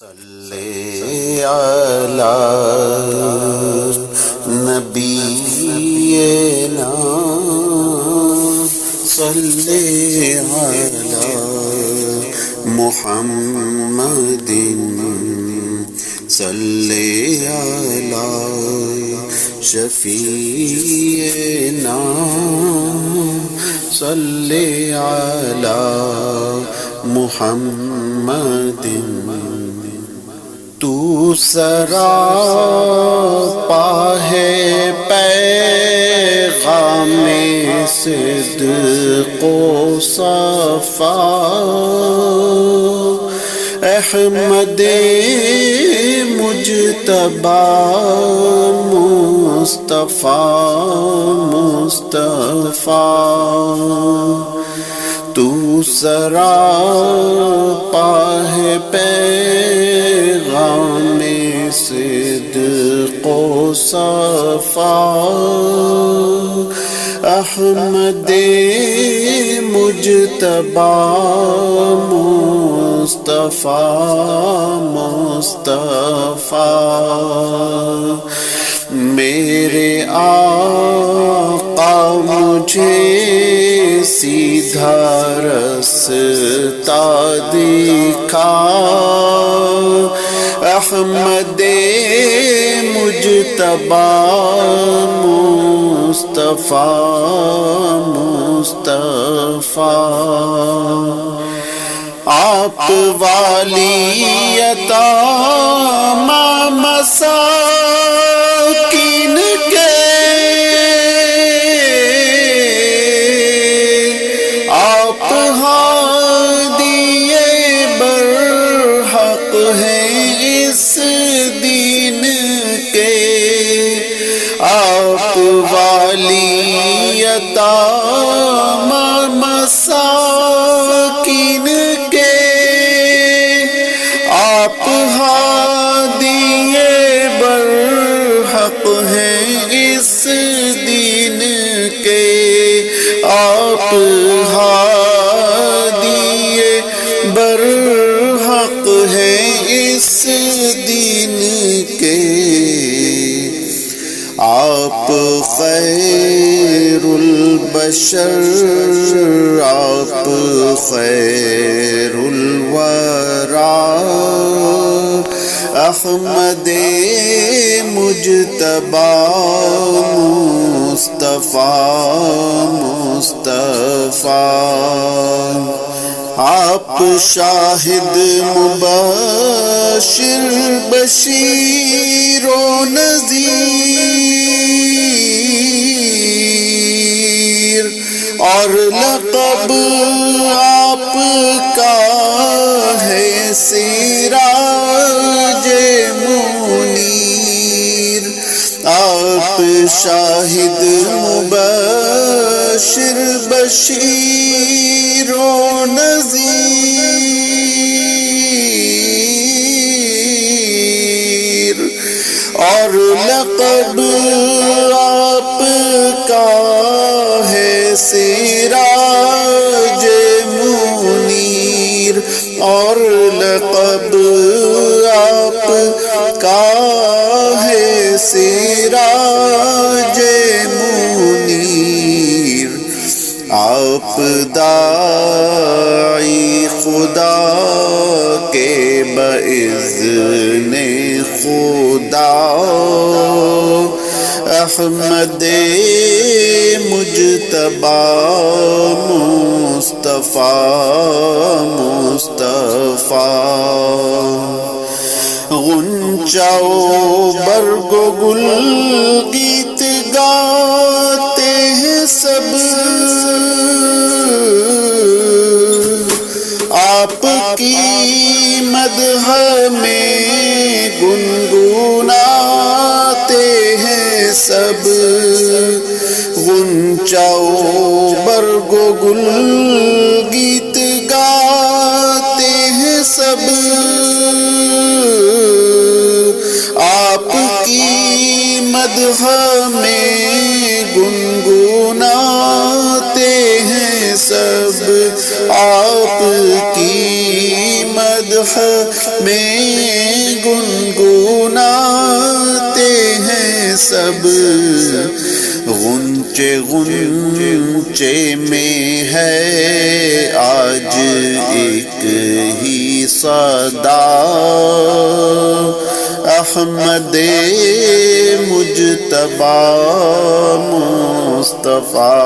صلی علی نبینا صلی علی محمد صلی علی شفیعنا صلی علی محمد تو سراپا ہے پیغام صدق و صفا احمد مجتبی مصطفیٰ تو سراپا ہے پیغام صدق و صفا احمد مجتبی مصطفیٰ میرے آقا مجھے سیدھا رستہ دکھا احمد مجتبی مصطفیٰ آپ والی عطا مساکین کے آپ ہادی برحق ہیں اس دین کے آپ والی عطا مساکین کے آپ ہادی برحق ہیں اس دین کے آپ ہادی برحق ہیں اس دین کے آپ خیر البشر آپ خیر الورا احمد مجتبی مصطفیٰ آپ شاہد مبشر بشیر و نذیر اور لقب آپ کا ہے سراج منیر آپ شاہد مبشر بشیر و نذیر اور لقب آپ کا ہے سراج منیر اور لقب آپ کا ہے سراج منیر آپ داعی خدا کے باذن خدا احمد مجتبی مصطفیٰ غنچہ و برگ و گل گیت گاتے ہیں سب آپ کی مدح میں گنگناتے ہیں سب غنچہ و برگ و گل گیت گاتے ہیں سب آپ کی مدح میں گنگناتے ہیں سب آپ کی مدح میں گنگناتے ہیں سب، غنچے غنچے میں ہے آج ایک ہی صدا، احمد مجتبیٰ مصطفیٰ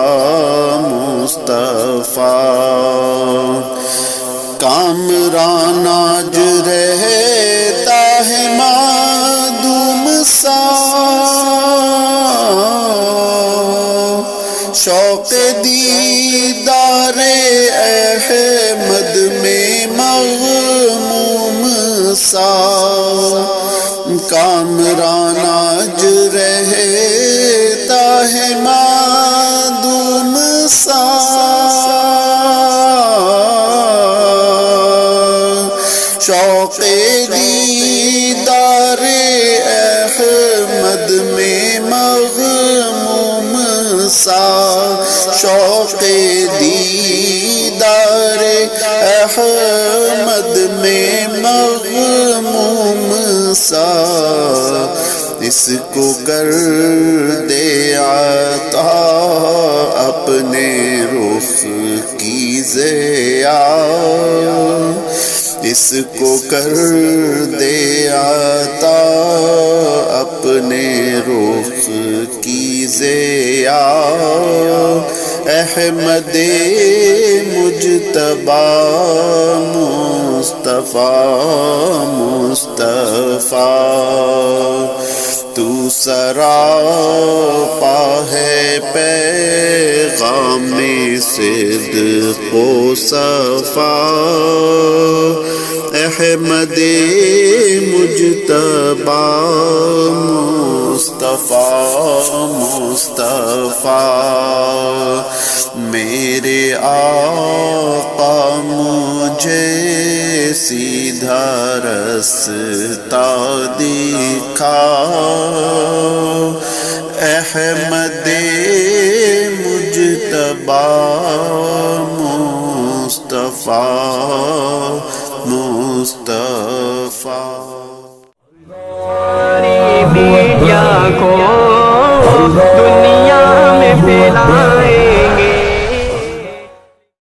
مصطفیٰ، کامران آج رہتا ہے معدوم سا، شوق دیدار احمد میں مغموم سا، کامران آج رہتا ہے معدوم سا، شوق دیدار احمد میں مغموم سا، شوق دیدار احمد میں مغموم سا، اس کو کر دے عطا اپنے رخ کی ضیا، اس کو کر دے عطا اپنے رخ کی ضیا، احمد مجتبیٰ مصطفیٰ مصطفیٰ، تو سراپا ہے پیغام صدق و صفا، احمد مجتبیٰ مصطفیٰ مصطفیٰ، میرے آقا مجھے سیدھا رستہ دکھا، احمد مجتبیٰ مصطفیٰ مصطفیٰ۔ میڈیا کو دنیا میں پھیلانا